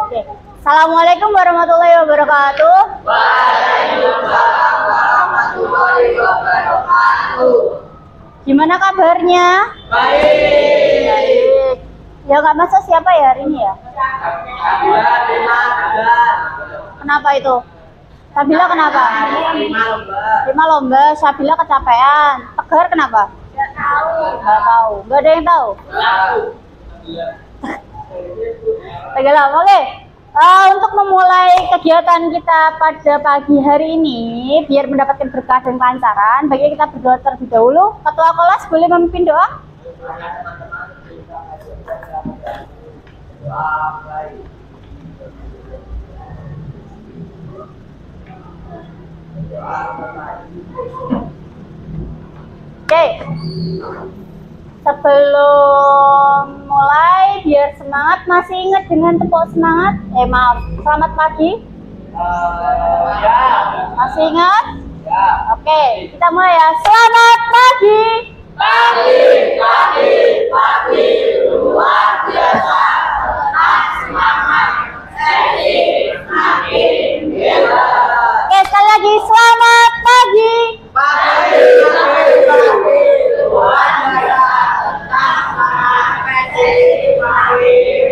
Oke. Assalamualaikum warahmatullahi wabarakatuh. Waalaikumsalam warahmatullahi wabarakatuh. Gimana kabarnya? Baik. Ya nggak masuk siapa ya hari ini ya? Sabila Kenapa itu? Sabila kenapa? 5 lomba. 5 lomba, Sabila kecapean. Tegar kenapa? Nggak tahu. Nggak tahu. Nggak ada yang tahu. Tahu. Tegalam. Oke. Untuk memulai kegiatan kita pada pagi hari ini, biar mendapatkan berkah dan kelancaran, baiknya kita berdoa terlebih dahulu. Ketua kelas boleh memimpin doa? Oke. Sebelum mulai, biar semangat, masih ingat dengan tepuk semangat? Maaf, selamat pagi. Ya. Masih ingat? Ya. Oke, kita mulai ya. Selamat pagi. Pagi luar biasa. Tetap semangat. Semakin hebat. Oke, sekali lagi selamat pagi. Pagi luar biasa. Tetap semangat. Semakin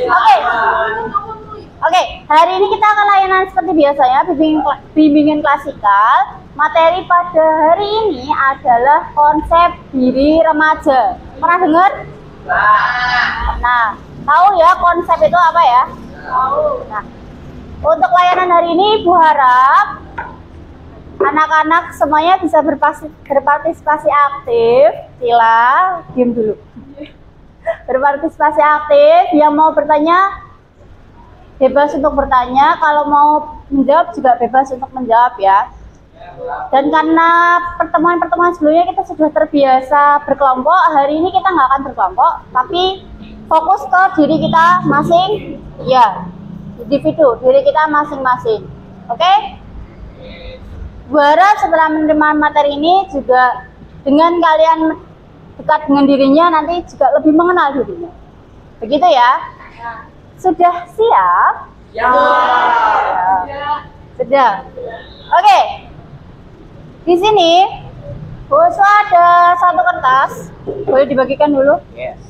Oke. Oke, hari ini kita akan layanan seperti biasanya, bimbingan klasikal. Materi pada hari ini adalah konsep diri remaja. Pernah dengar? Nah, tahu ya konsep itu apa ya? Tahu. Nah, untuk layanan hari ini Ibu harap anak-anak semuanya bisa berpartisipasi aktif. Sila, diam dulu. Berpartisipasi aktif. Yang mau bertanya bebas untuk bertanya. Kalau mau menjawab juga bebas untuk menjawab ya. Dan karena pertemuan-pertemuan sebelumnya kita sudah terbiasa berkelompok, hari ini kita nggak akan berkelompok, tapi fokus ke diri kita masing, ya, individu, diri kita masing-masing. Oke? Berharap setelah menerima materi ini juga dengan kalian dekat dengan dirinya, nanti juga lebih mengenal dirinya. Begitu ya? Sudah siap? Ya. Sudah. Oke. Di sini, bos ada satu kertas. Boleh dibagikan dulu? Yes.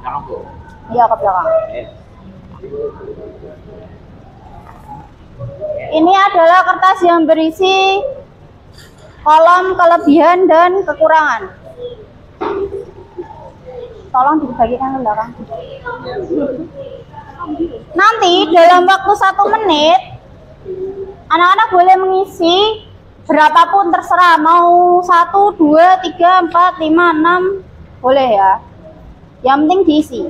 Jangan Bu. Iya, ke belakang. Yes. Ini adalah kertas yang berisi kolom kelebihan dan kekurangan. Tolong dibagikan ke belakang. Nanti dalam waktu 1 menit, anak-anak boleh mengisi berapapun terserah, mau 1, 2, 3, 4, 5, 6, boleh ya. Yang penting diisi.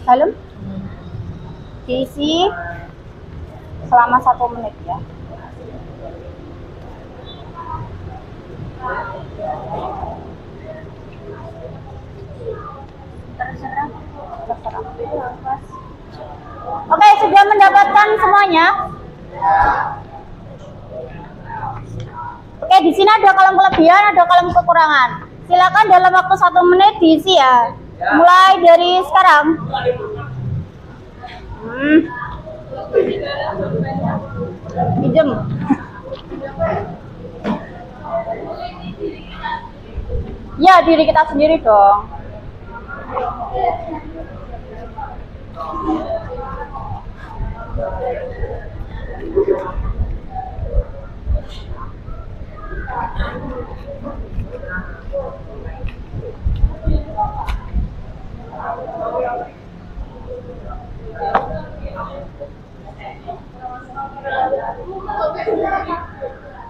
Dalam diisi selama 1 menit ya. Terserah. Oke, sudah mendapatkan semuanya? Oke, di sini ada kolom kelebihan, ada kolom kekurangan. Silakan dalam waktu 1 menit diisi ya. Mulai dari sekarang. Pinjem. Ya, diri kita sendiri dong.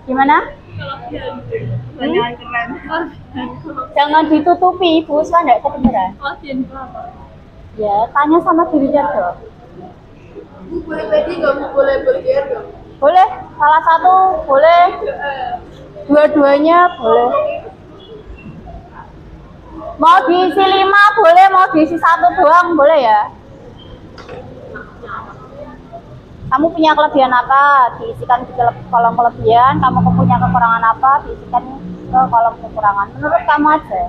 Gimana? Jangan ditutupi, Ibu, kan enggak kedengeran. Ya, tanya sama dirinya dong. Bu, boleh pedi nggak Bu? Boleh bergear nggak? Boleh, salah satu boleh, dua-duanya boleh. Mau diisi 5 boleh, mau diisi 1 doang boleh ya. Kamu punya kelebihan apa? Diisikan di kolom kelebihan. Kamu punya kekurangan apa? Diisikan ke kolom kekurangan. Menurut kamu aja.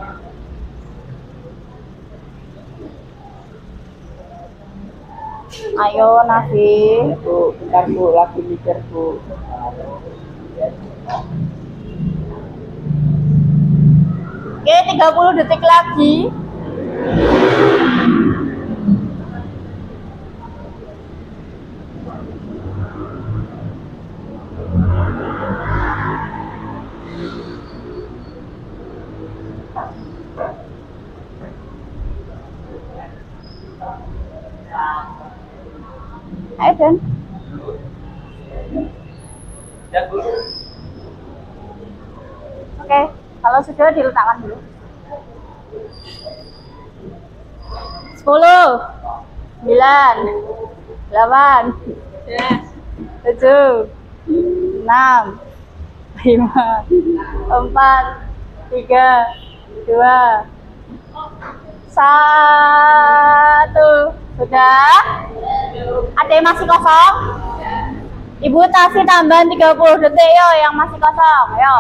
Ayo Nafi. Bu, bentar Bu, lagi mikir Bu. Oke, 30 detik lagi. Ayo Ben. Ya Bu. Oke, kalau sudah diletakkan dulu. 10, 9, 8, 7, 6, 5, 4, 3, 2, 1. Sudah? Ada yang masih kosong? Ibu kasih tambahan 30 detik yo yang masih kosong. Ayo.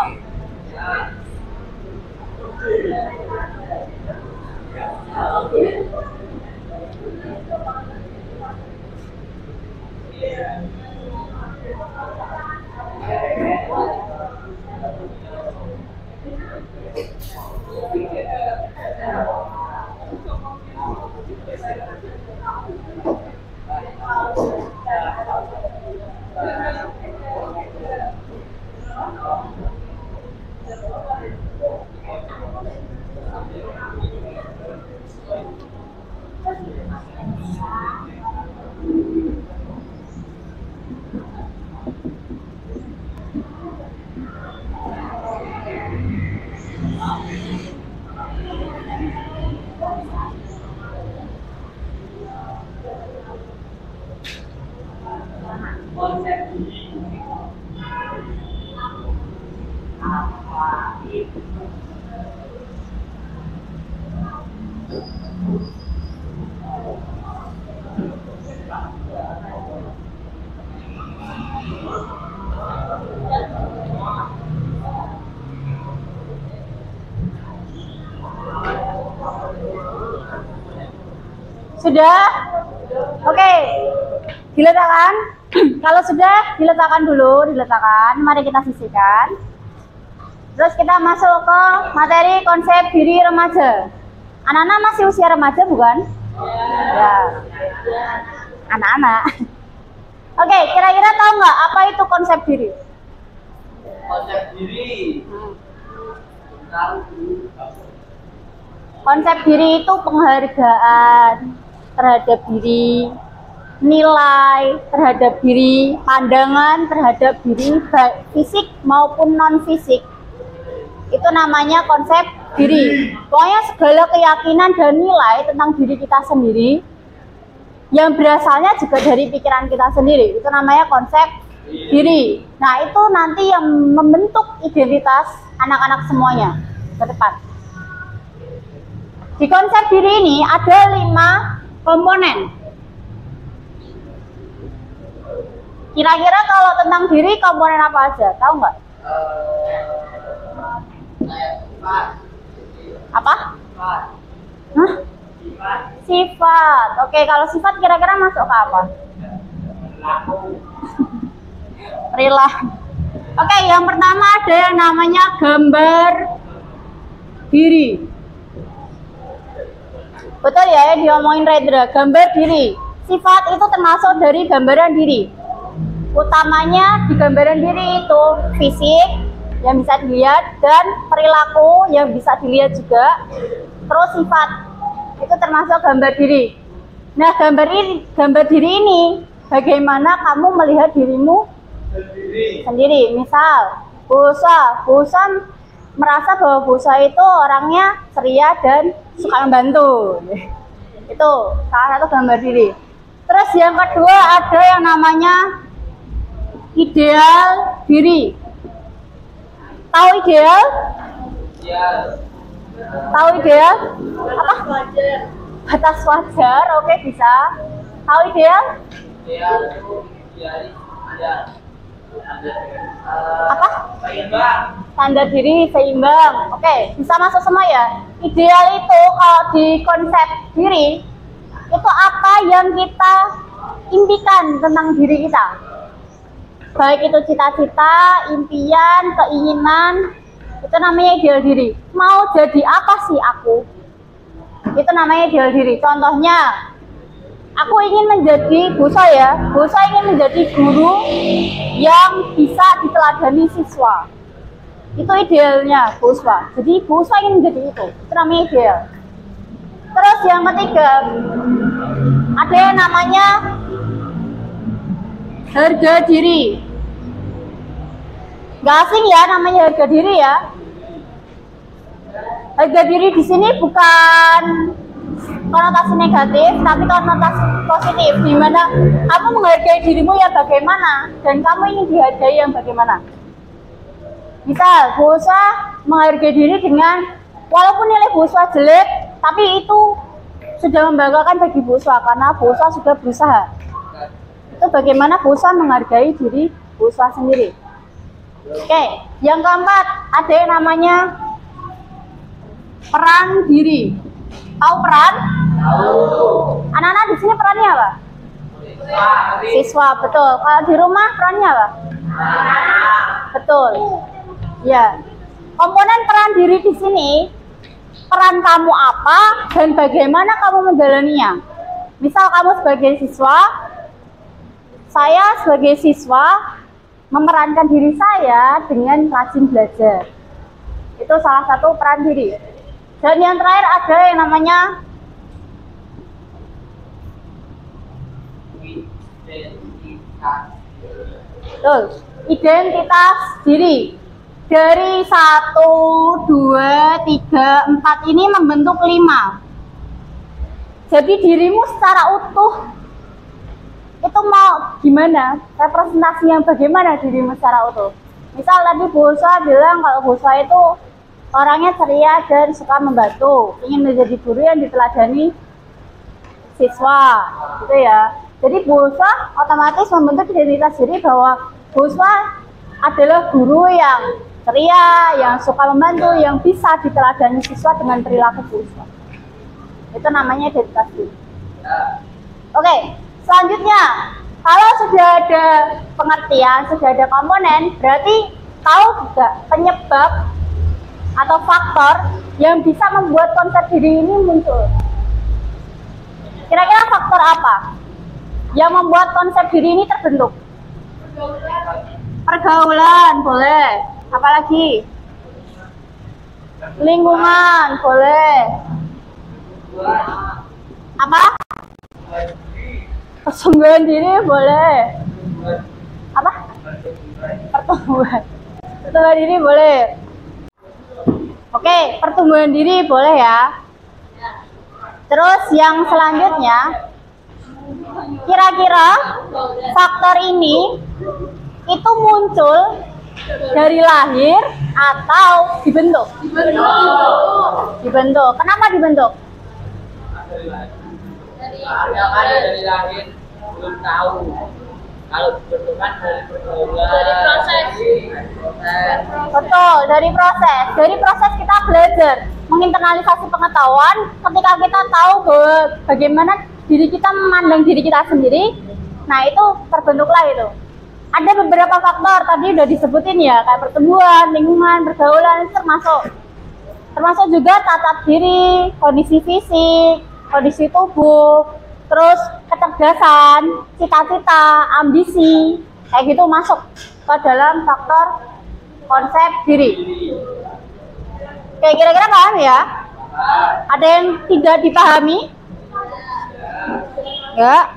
Sudah? Oke. Diletakkan. Kalau sudah, diletakkan dulu, diletakkan. Mari kita sisihkan. Terus kita masuk ke materi konsep diri remaja. Anak-anak masih usia remaja bukan? Ya. Anak-anak. Oke, kira-kira tahu nggak apa itu konsep diri? Konsep diri. Konsep diri itu penghargaan terhadap diri, nilai terhadap diri, pandangan terhadap diri, baik fisik maupun non fisik. Itu namanya konsep diri. Pokoknya segala keyakinan dan nilai tentang diri kita sendiri yang berasalnya juga dari pikiran kita sendiri. Itu namanya konsep diri. Nah, itu nanti yang membentuk identitas anak-anak semuanya ke depan. Di konsep diri ini ada 5 komponen. Kira-kira kalau tentang diri komponen apa aja? Tahu nggak? Apa? Hah? Sifat. Oke, kalau sifat kira-kira masuk ke apa? Perilaku. Oke, yang pertama ada yang namanya gambar diri. Betul ya, diomongin Rendra, gambar diri. Sifat itu termasuk dari gambaran diri. Utamanya di gambaran diri itu fisik yang bisa dilihat dan perilaku yang bisa dilihat juga. Terus sifat itu termasuk gambar diri. Nah, gambar diri ini bagaimana kamu melihat dirimu sendiri. Misal, Busa merasa bahwa Busa itu orangnya ceria dan suka membantu. Itu salah satu gambar diri. Terus yang kedua ada yang namanya ideal diri. Tahu ideal? Ya. Tahu ideal? Apa? Batas wajar. Oke, bisa. Tahu ideal? Ya. Apa? Seimbang. Tanda diri seimbang. Oke, bisa masuk semua ya. Ideal itu kalau di konsep diri itu apa yang kita impikan tentang diri kita. Baik itu cita-cita, impian, keinginan, itu namanya ideal diri. Mau jadi apa sih aku? Itu namanya ideal diri. Contohnya, aku ingin menjadi Bosa ya. Bosa ingin menjadi guru yang bisa diteladani siswa. Itu idealnya Bosa. Jadi Bosa ingin menjadi itu. Itu namanya ideal. Terus yang ketiga, ada yang namanya harga diri. Gak asing ya namanya harga diri ya. Harga diri di sini bukan konotasi negatif, tapi konotasi positif. Di mana kamu menghargai dirimu ya bagaimana, dan kamu ingin dihargai yang bagaimana. Misal, Bosa menghargai diri dengan walaupun nilai Bosa jelek, tapi itu sudah membanggakan bagi Bosa karena Bosa sudah berusaha. Itu bagaimana Bosa menghargai diri Bosa sendiri. Oke, yang keempat ada yang namanya peran diri. Tahu peran? Anak-anak di sini perannya apa? Siswa, betul. Kalau di rumah perannya apa? Betul. Ya. Komponen peran diri di sini, peran kamu apa dan bagaimana kamu menjalaninya. Misal kamu sebagai siswa, saya sebagai siswa memerankan diri saya dengan rajin belajar. Itu salah satu peran diri. Dan yang terakhir ada yang namanya identitas diri. Dari 1, 2, 3, 4 ini membentuk 5. Jadi dirimu secara utuh itu mau gimana? Representasi yang bagaimana dirimu secara utuh? Misal tadi Bosa bilang kalau Bosa itu orangnya ceria dan suka membantu, ingin menjadi guru yang diteladani siswa, gitu ya. Jadi Bosa otomatis membentuk identitas diri bahwa Bosa adalah guru yang ceria, yang suka membantu, yang bisa diteladani siswa dengan perilaku Bosa. Itu namanya identitas diri. Oke, selanjutnya, kalau sudah ada pengertian, sudah ada komponen, berarti tahu juga penyebab atau faktor yang bisa membuat konsep diri ini muncul. Kira-kira faktor apa yang membuat konsep diri ini terbentuk? Pergaulan, boleh. Apalagi? Lingkungan, boleh. Apa? Persembunyian diri, boleh. Apa? Pertumbuhan. Pertumbuhan diri, boleh. Oke, pertumbuhan diri boleh ya. Terus yang selanjutnya, kira-kira faktor ini itu muncul dari lahir atau dibentuk? Dibentuk. Kenapa dibentuk? Dari lahir belum tahu. Kalau dibentukkan dari pergaulan. Dari proses. Betul, dari proses. Dari proses kita belajar menginternalisasi pengetahuan. Ketika kita tahu bahwa bagaimana diri kita memandang diri kita sendiri, nah itu terbentuklah itu. Ada beberapa faktor tadi udah disebutin ya, kayak pertumbuhan, lingkungan, pergaulan, itu termasuk juga tata diri, kondisi fisik, kondisi tubuh, terus kecerdasan, cita-cita, ambisi, kayak gitu masuk ke dalam faktor konsep diri. Oke, kira-kira paham ya? Ada yang tidak dipahami? Ya.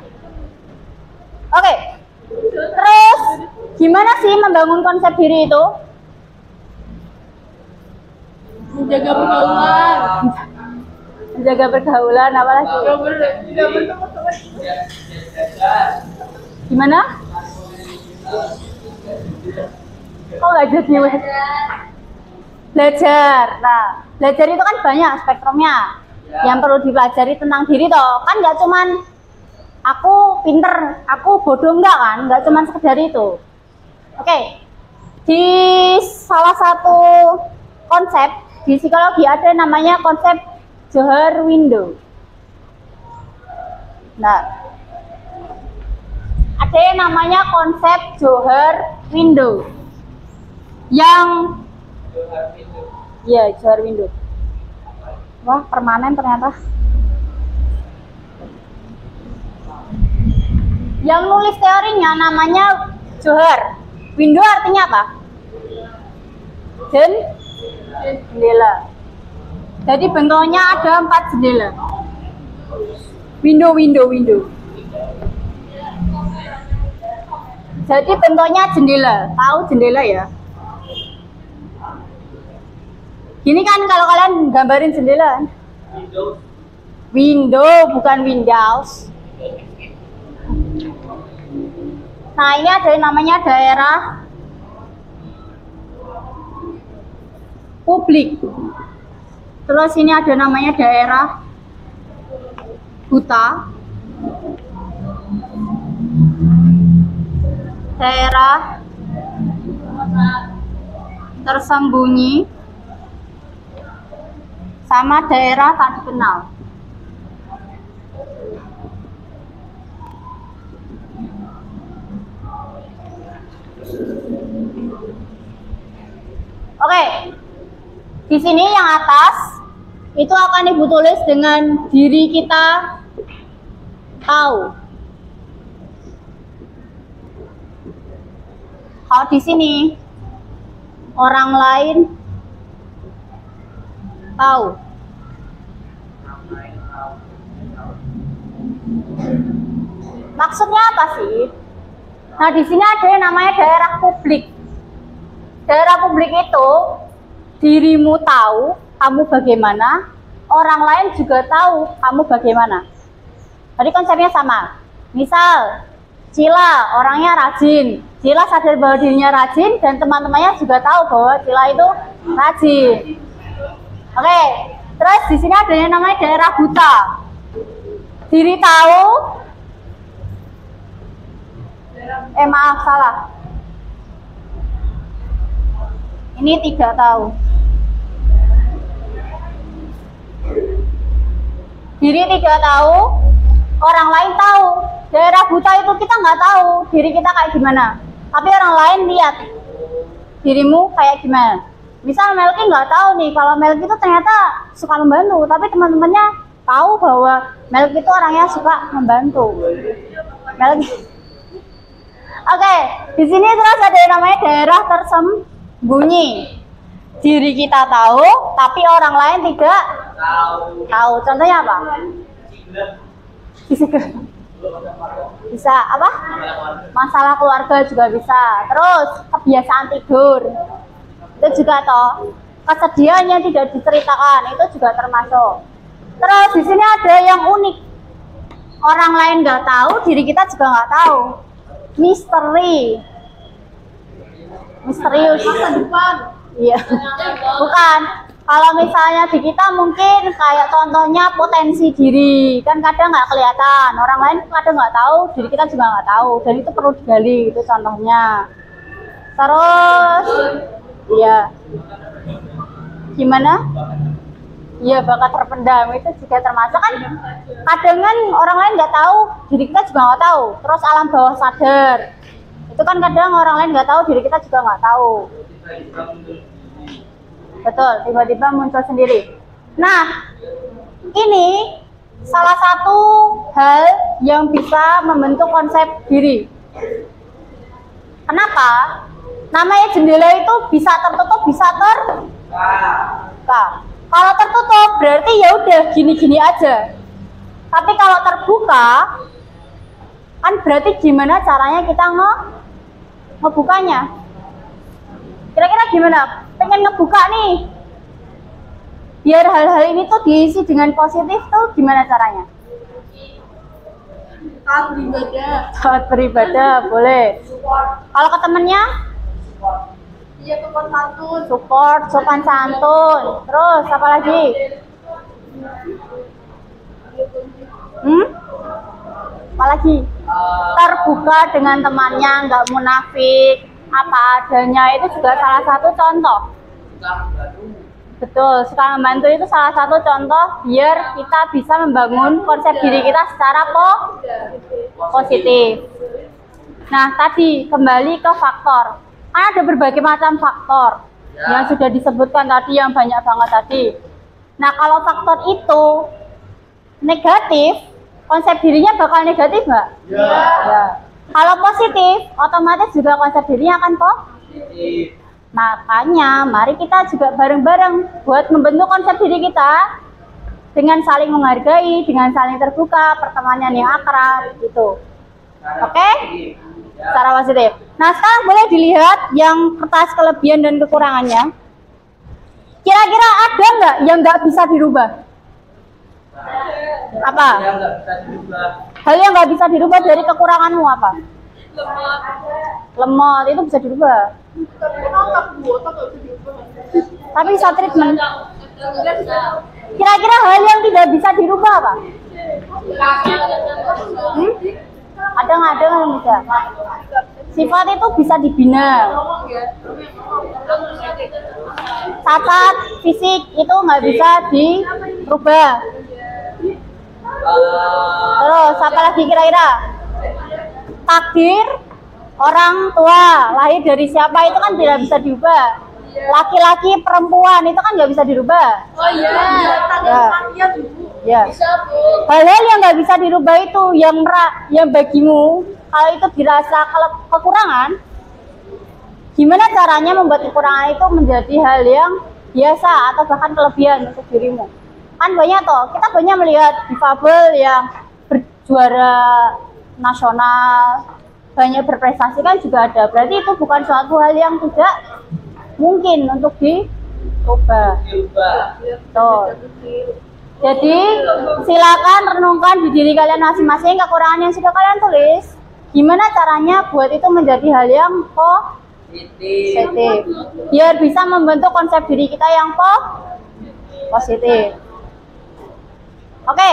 Oke. Terus gimana sih membangun konsep diri itu? Menjaga pergaulan. Menjaga pergaulan, apa lagi? Gimana? Kok nggak jadi? Belajar. Nah, belajar itu kan banyak spektrumnya. Yang perlu dipelajari tentang diri toh. Kan nggak cuman aku pinter, aku bodoh enggak kan? Enggak cuma sekedar itu. Oke. Di salah satu konsep di psikologi ada namanya konsep Johar window. Nah, ada yang namanya konsep Johar window. Yang ya, Johar window. Wah, permanen ternyata. Yang nulis teorinya namanya Johar. Window artinya apa? Jendela. Jadi bentuknya ada 4 jendela. Window. Jadi bentuknya jendela. Tahu jendela ya? Gini kan kalau kalian gambarin jendela. Window bukan windows. Nah, ini ada yang namanya daerah publik. Terus ini ada namanya daerah hutan, daerah tersembunyi, sama daerah tak dikenal. Oke, di sini yang atas itu akan ibu tulis dengan diri kita tahu. Kalau di sini orang lain tahu. Maksudnya apa sih? Nah, di sini ada yang namanya daerah publik. Daerah publik itu dirimu tahu kamu bagaimana, orang lain juga tahu kamu bagaimana. Jadi konsepnya sama. Misal, Cila orangnya rajin. Cila sadar bahwa dirinya rajin dan teman-temannya juga tahu bahwa Cila itu rajin. Oke, terus di sini ada yang namanya daerah buta. Diri tahu. Maaf, salah. Ini tidak tahu. Diri tidak tahu, orang lain tahu. Daerah buta itu kita nggak tahu diri kita kayak gimana. Tapi orang lain lihat dirimu kayak gimana. Misal Melki nggak tahu nih kalau Melki itu ternyata suka membantu, tapi teman-temannya tahu bahwa Melki itu orangnya suka membantu. Melki. Oke, di sini terus ada yang namanya daerah tersembunyi. Diri kita tahu, tapi orang lain tidak tahu. Contohnya apa? Bisa apa? Masalah keluarga juga bisa. Terus kebiasaan tidur itu juga toh. Kesedihan yang tidak diceritakan itu juga termasuk. Terus di sini ada yang unik. Orang lain nggak tahu, diri kita juga nggak tahu. Misteri. Misterius. Iya. Bukan. Kalau misalnya di kita mungkin kayak contohnya potensi diri, kan kadang nggak kelihatan. Orang lain kadang nggak tahu, diri kita juga nggak tahu. Dan itu perlu digali, itu contohnya. Terus, ya, gimana? Iya, bakat terpendam itu juga termasuk kan. Kadang kan orang lain nggak tahu, diri kita juga nggak tahu. Terus alam bawah sadar, itu kan kadang orang lain nggak tahu, diri kita juga nggak tahu. Betul, tiba-tiba muncul sendiri. Nah, ini salah satu hal yang bisa membentuk konsep diri. Kenapa? Namanya jendela itu bisa tertutup, bisa terbuka. Kalau tertutup berarti ya udah gini-gini aja. Tapi kalau terbuka, kan berarti gimana caranya kita ngebukanya? Kira-kira gimana? Pengen ngebuka nih, biar hal-hal ini tuh diisi dengan positif tuh gimana caranya? Saat beribadah boleh. Kalau ke temennya? Iya, sopan santun. Support, sopan santun. Terus apa lagi? Apalagi terbuka dengan temannya, nggak munafik, apa adanya, itu juga salah satu contoh. Betul, suka membantu itu salah satu contoh biar kita bisa membangun konsep diri kita secara positif. Nah, tadi kembali ke faktor. Kan ada berbagai macam faktor yang sudah disebutkan tadi, yang banyak banget tadi. Nah, kalau faktor itu negatif, konsep dirinya bakal negatif nggak? Ya. Kalau positif, otomatis juga konsep dirinya akan positif. Makanya, mari kita juga bareng-bareng buat membentuk konsep diri kita dengan saling menghargai, dengan saling terbuka, pertemanan yang akrab, gitu. Oke? Secara positif. Nah, sekarang boleh dilihat yang kertas kelebihan dan kekurangannya. Kira-kira ada nggak yang nggak bisa dirubah? Apa? Hal yang nggak bisa dirubah dari kekuranganmu apa? Lemot, itu bisa dirubah. Tapi bisa treatment. Kira-kira hal yang tidak bisa dirubah apa? Ada nggak yang bisa? Sifat itu bisa dibina. Cacat fisik itu nggak bisa dirubah. Terus apa lagi kira-kira? Takdir orang tua lahir dari siapa itu kan tidak bisa diubah. Laki-laki perempuan itu kan nggak bisa dirubah. Oh iya, Ya. Hal-hal yang nggak bisa dirubah itu yang bagimu kalau itu dirasa kekurangan, gimana caranya membuat kekurangan itu menjadi hal yang biasa atau bahkan kelebihan untuk dirimu? Kan banyak toh, kita banyak melihat difabel yang berjuara nasional, banyak berprestasi kan juga ada. Berarti itu bukan suatu hal yang tidak mungkin untuk dirubah. Tuh. Jadi silakan renungkan di diri kalian masing-masing kekurangan yang sudah kalian tulis. Gimana caranya buat itu menjadi hal yang positif. Biar bisa membentuk konsep diri kita yang positif. Oke,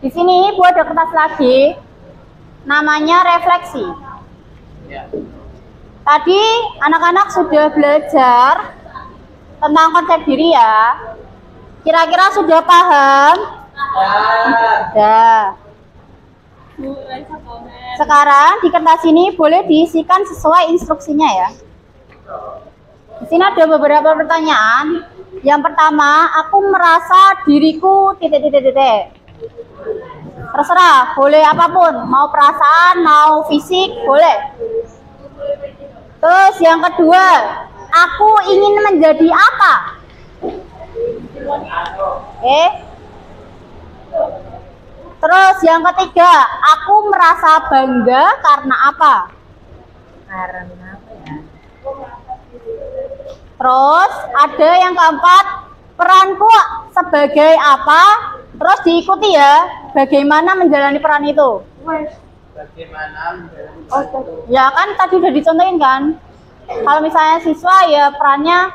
di sini Ibu ada kertas lagi. Namanya refleksi. Tadi anak-anak sudah belajar tentang konsep diri ya. Kira-kira sudah paham? Ya. Sekarang di kertas ini boleh diisikan sesuai instruksinya ya. Di sini ada beberapa pertanyaan. Yang pertama, aku merasa diriku titik. Terserah, boleh apapun, mau perasaan, mau fisik, boleh. Terus yang kedua, aku ingin menjadi apa? Terus yang ketiga, aku merasa bangga karena apa? Karena apa ya? Terus ada yang keempat, peranku sebagai apa? Terus diikuti ya, bagaimana menjalani peran itu? Bagaimana menjalani peran itu? Ya kan tadi udah dicontohin kan? Kalau misalnya siswa ya perannya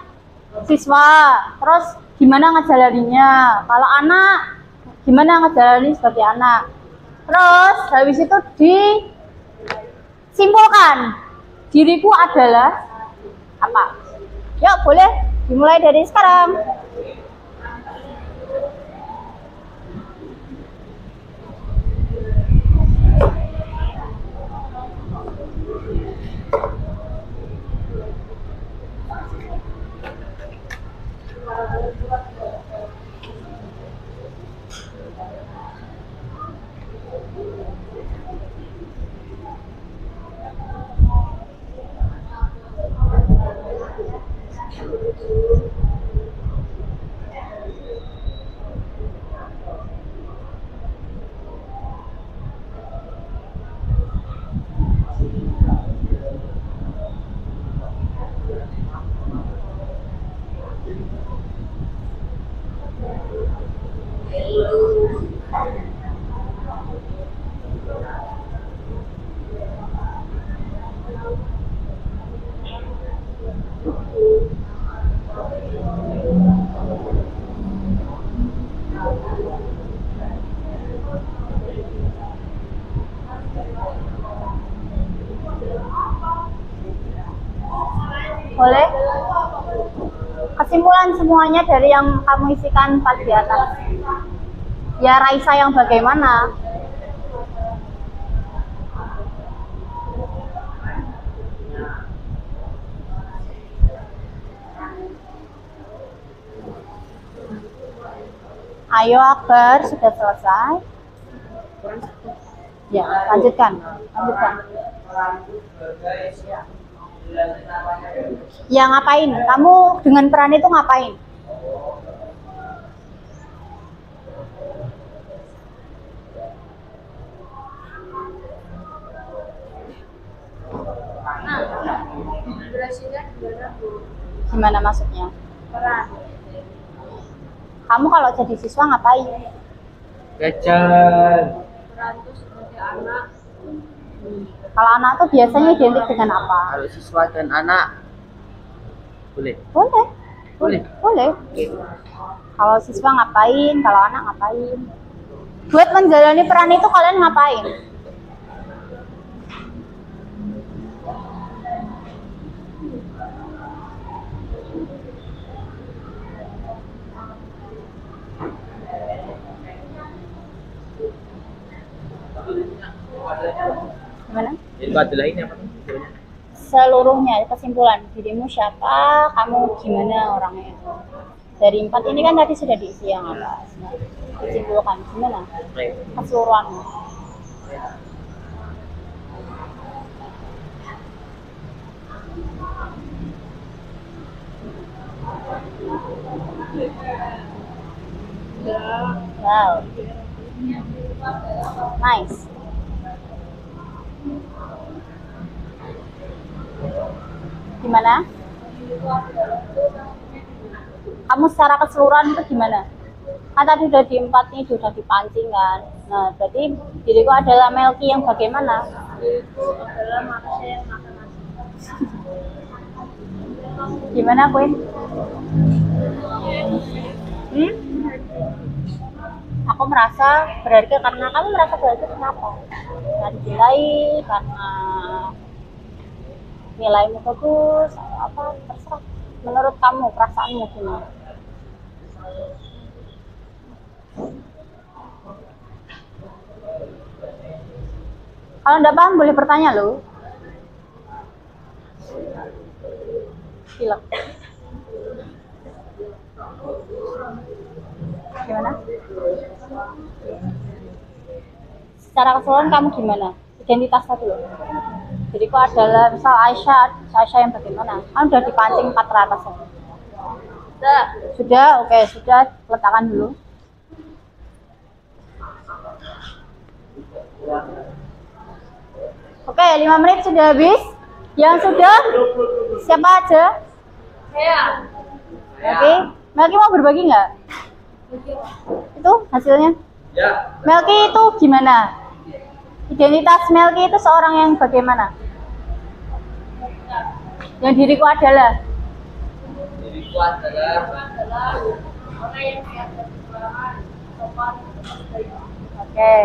siswa, terus gimana ngejalaninya? Kalau anak, gimana ngejalani sebagai anak? Terus habis itu disimpulkan, diriku adalah apa? Yuk boleh dimulai dari sekarang. Boleh? Kesimpulan semuanya dari yang kamu isikan 4 di atas. Ya, Raisa yang bagaimana? Ayo Akbar, sudah selesai. Ya, lanjutkan. Ya, ngapain? Kamu dengan peran itu ngapain? Durasinya gimana, Bu? Gimana maksudnya? Peran. Kamu kalau jadi siswa ngapain? Jajan. Peran itu sebagai anak. Kalau anak tuh biasanya identik dengan apa? Kalau siswa dan anak boleh. Boleh. Boleh. Boleh. Kalau siswa ngapain? Kalau anak ngapain? Buat menjalani peran itu kalian ngapain? Gimana? Jadi adalah ini apa? Seluruhnya kesimpulan dirimu siapa, kamu gimana orangnya. Dari 4 ini kan tadi sudah diisi yang atas. Nah, disimpulkan gimana? Keseluruhanmu. Wow. Nice. Gimana? Kamu secara keseluruhan itu gimana? Kan tadi udah di 4 nih, udah dipancing kan. Nah, berarti diriku adalah Melki yang bagaimana? Itu adalah manusia yang makan nasi. Gimana, Queen? Aku merasa berharga karena kamu merasa berharga kenapa? Karena dicintai, karena nilaimu bagus, atau apa, terserah. Menurut kamu, perasaanmu gimana? Kalau nggak paham boleh bertanya loh. Gila. Gimana? Secara keseluruhan kamu gimana? Identitas tadi loh. Jadi kok adalah misal Aisyah yang bagaimana? Kan udah dipancing 400 ya. Sudah, oke, sudah, letakkan dulu. Oke, 5 menit sudah habis. Yang sudah, siapa aja? Saya. Oke, Melki mau berbagi nggak? Itu hasilnya? Ya. Melki itu gimana? Identitas Melki itu seorang yang bagaimana? Yang diriku adalah? Diriku adalah orang yang siap berkekurangan, sopan, baik. Oke.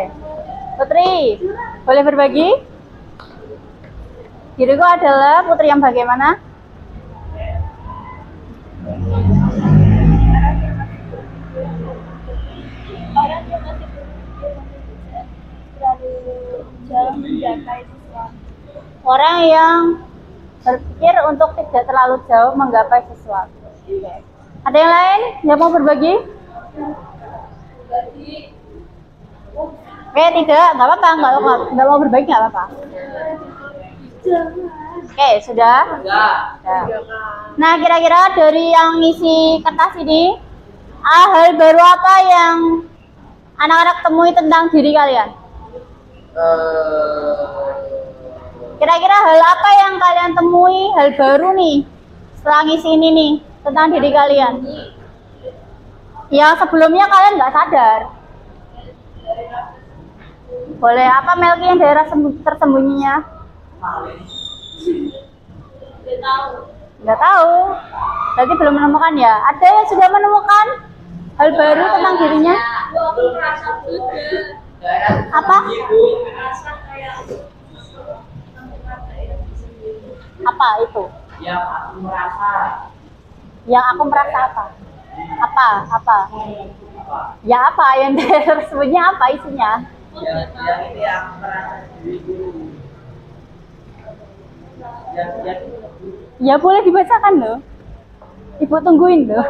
Putri, boleh berbagi? Diriku adalah putri yang bagaimana? Orang yang masih terlalu jauh menggapai sesuatu. Orang yang berpikir untuk tidak terlalu jauh menggapai sesuatu. Oke. Ada yang lain yang mau berbagi? Tidak, nggak apa-apa, nggak mau berbagi nggak apa-apa. Oke, sudah. ya. Nah, kira-kira dari yang ngisi kertas ini, hal baru apa yang anak-anak temui tentang diri kalian? Kira-kira hal apa yang kalian temui, hal baru nih, setelah ngisi ini nih, tentang diri kalian? Yang sebelumnya kalian nggak sadar. Boleh apa Melki yang daerah tersembunyinya? Nggak tahu. Berarti belum menemukan ya? Ada yang sudah menemukan hal baru tentang dirinya? Aku merasa beda. Apa? Merasa kayak Apa itu? Yang aku merasa. Yang aku merasa apa? Apa? Apa? Ya apa? Yang tersebutnya apa isinya? Yang ini aku merasa diriku. Yang Ya boleh dibacakan loh. Ibu tungguin loh.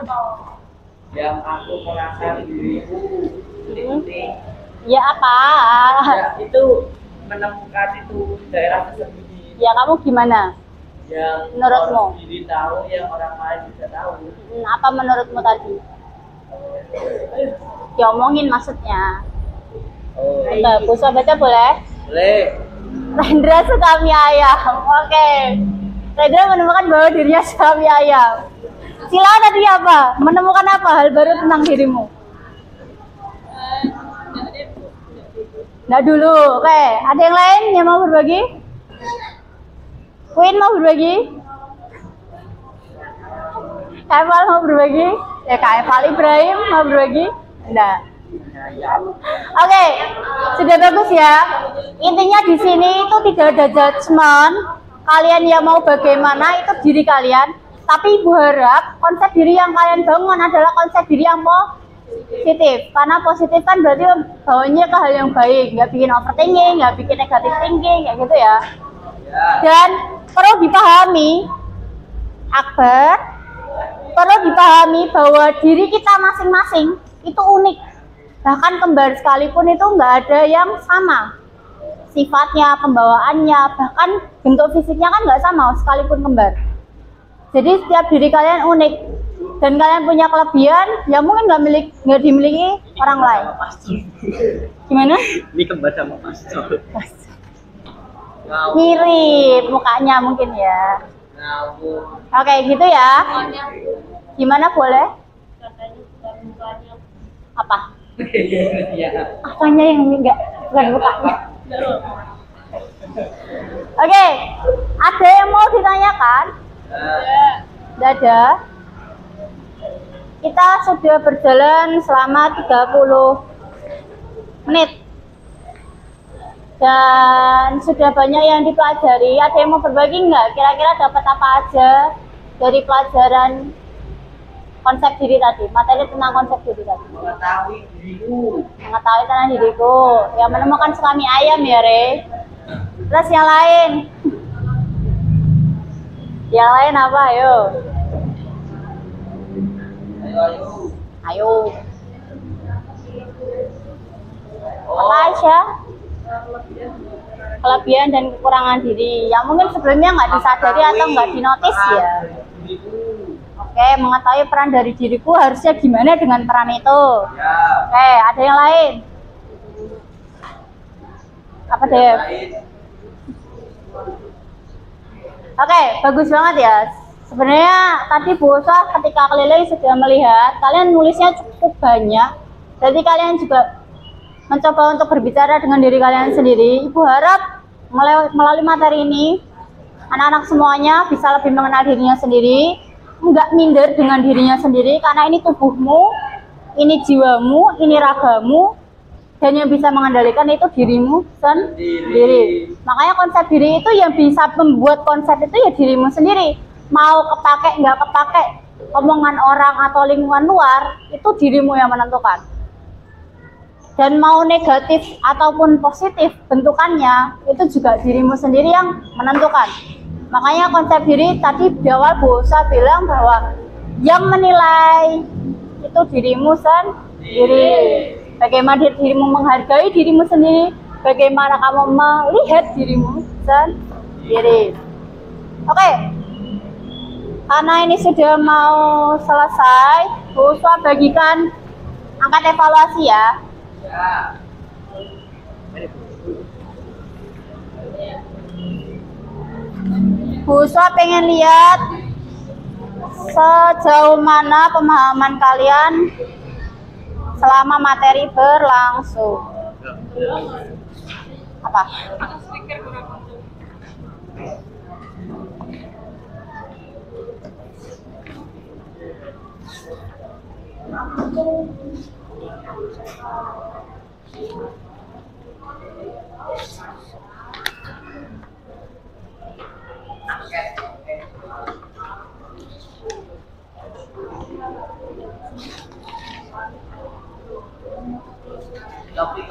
yang aku merasa diriku penting. Ya apa? Ya itu menemukan itu daerah tersembunyi. Ya kamu gimana? Yang Menurutmu? orang diri tahu, yang orang lain bisa tahu. Apa menurutmu tadi? Diomongin maksudnya. Oh, Bagus, baca boleh? boleh. Rendra suka mie ayam. Oke. Rendra menemukan bahwa dirinya suka mie ayam. Sila tadi apa? Menemukan apa hal baru tentang dirimu? Nggak dulu. Oke. Ada yang lain yang mau berbagi? Queen mau berbagi? Kaifal mau berbagi? Ya Kaifal Ibrahim mau berbagi? Enggak. Oke, sudah bagus ya. Intinya di sini itu tidak ada judgement. Kalian yang mau bagaimana itu diri kalian. Tapi Ibu harap konsep diri yang kalian bangun adalah konsep diri yang positif. Karena positif kan berarti bawanya ke hal yang baik, nggak bikin overthinking, nggak bikin negative thinking, kayak gitu ya. Dan perlu dipahami, Akbar, perlu dipahami bahwa diri kita masing-masing itu unik. Bahkan kembar sekalipun itu nggak ada yang sama. Sifatnya, pembawaannya, bahkan bentuk fisiknya kan nggak sama sekalipun kembar. Jadi setiap diri kalian unik dan kalian punya kelebihan yang mungkin nggak dimiliki orang lain. Gimana? Ini kembar sama pastor. Mirip mukanya mungkin ya. Oke, gitu ya. Gimana boleh? Apa? Apanya yang enggak? Bukan mukanya. Oke, ada yang mau ditanyakan? Tidak ada. Kita sudah berjalan selama 30 menit. Dan sudah banyak yang dipelajari. Ada yang mau berbagi nggak? Kira-kira dapat apa aja dari pelajaran konsep diri tadi? Materi tentang konsep diri tadi. Mengetahui diriku. Mengetahui tentang diriku. Ya menemukan suka mie ayam ya, Re. Terus yang lain? Yang lain apa? Ayo. Ayo. Apa aja? Kelebihan dan kekurangan diri yang mungkin sebelumnya nggak disadari atau nggak dinotis ya. Oke, mengetahui peran dari diriku harusnya gimana dengan peran itu. Oke, ada yang lain? Apa deh? Oke, bagus banget ya. Sebenarnya tadi Bu Osa ketika keliling sudah melihat kalian nulisnya cukup banyak. Jadi kalian juga mencoba untuk berbicara dengan diri kalian sendiri. Ibu harap melalui materi ini anak-anak semuanya bisa lebih mengenal dirinya sendiri, nggak minder dengan dirinya sendiri karena ini tubuhmu, ini jiwamu, ini ragamu, dan yang bisa mengendalikan itu dirimu sendiri. Makanya konsep diri itu yang bisa membuat konsep itu ya dirimu sendiri. Mau kepake nggak kepake omongan orang atau lingkungan luar, itu dirimu yang menentukan. Dan mau negatif ataupun positif bentukannya, itu juga dirimu sendiri yang menentukan. Makanya konsep diri tadi di awal Bu Osa bilang bahwa yang menilai itu dirimu sendiri. Bagaimana dirimu menghargai dirimu sendiri, bagaimana kamu melihat dirimu sendiri. Oke, karena ini sudah mau selesai, Bu Osa bagikan angkat evaluasi ya. Bu Osa pengen lihat sejauh mana pemahaman kalian selama materi berlangsung. Apa?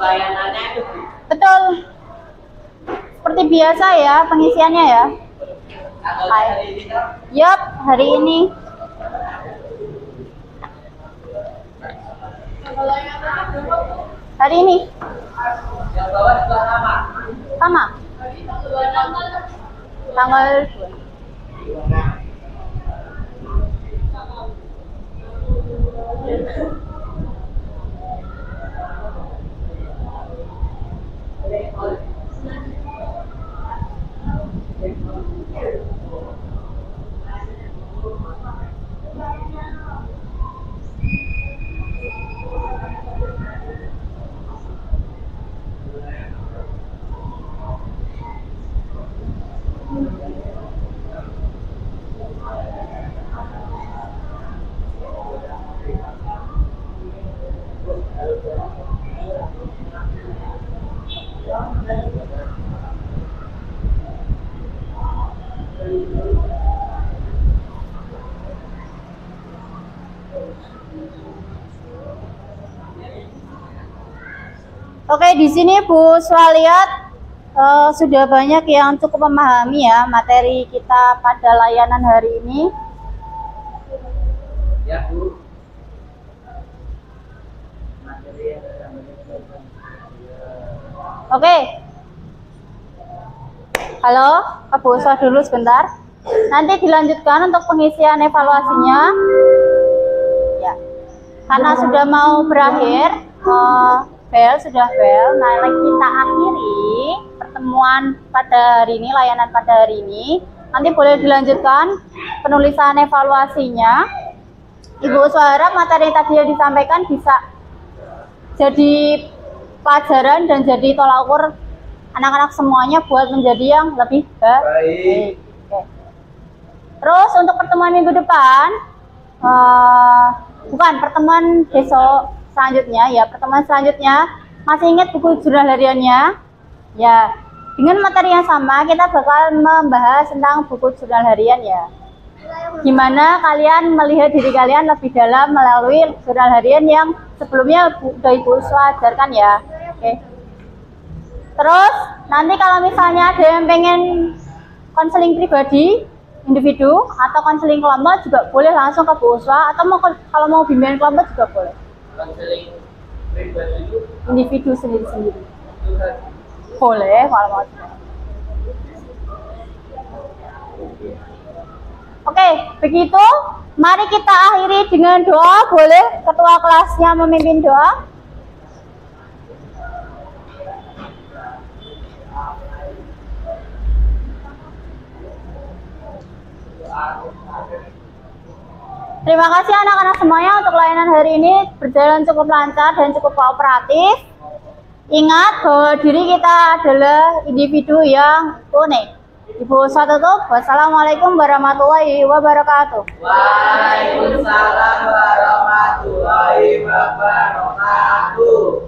pelayanannya itu. Betul. Seperti biasa ya pengisiannya ya. Tanggal hari ini kan? Yup, hari ini. Hari ini Yang bawah juga sama. sama. Tanggal 2. Oke, di sini Bu Swa lihat sudah banyak yang cukup memahami ya materi kita pada layanan hari ini. Ya, Bu. Oke. Halo, Pak Bu Swa dulu sebentar. Nanti dilanjutkan untuk pengisian evaluasinya. Ya. Karena sudah mau berakhir, bel sudah bel. Nah, kita akhiri pertemuan pada hari ini, layanan pada hari ini. Nanti boleh dilanjutkan penulisan evaluasinya. Ibu Swa harap materi tadi yang disampaikan bisa jadi pelajaran dan jadi tolak ukur anak-anak semuanya buat menjadi yang lebih baik. Oke. Terus untuk pertemuan minggu depan, bukan pertemuan besok selanjutnya ya, pertemuan selanjutnya masih ingat buku jurnal hariannya ya, dengan materi yang sama kita bakal membahas tentang buku jurnal harian ya, gimana kalian melihat diri kalian lebih dalam melalui jurnal harian yang sebelumnya udah Ibu Swa ajarkan ya. Oke. Terus nanti kalau misalnya ada yang pengen konseling pribadi individu atau konseling kelompok juga boleh langsung ke Bu Swa, atau kalau mau bimbingan kelompok juga boleh. Konseling pribadi itu Individu sendiri-sendiri. Boleh kalau mau. Oke, begitu. Mari kita akhiri dengan doa. Boleh ketua kelasnya memimpin doa? Terima kasih anak-anak semuanya untuk layanan hari ini berjalan cukup lancar dan cukup kooperatif. Ingat bahwa diri kita adalah individu yang unik. Ibu Swa tutup. Wassalamualaikum warahmatullahi wabarakatuh. Waalaikumsalam warahmatullahi wabarakatuh.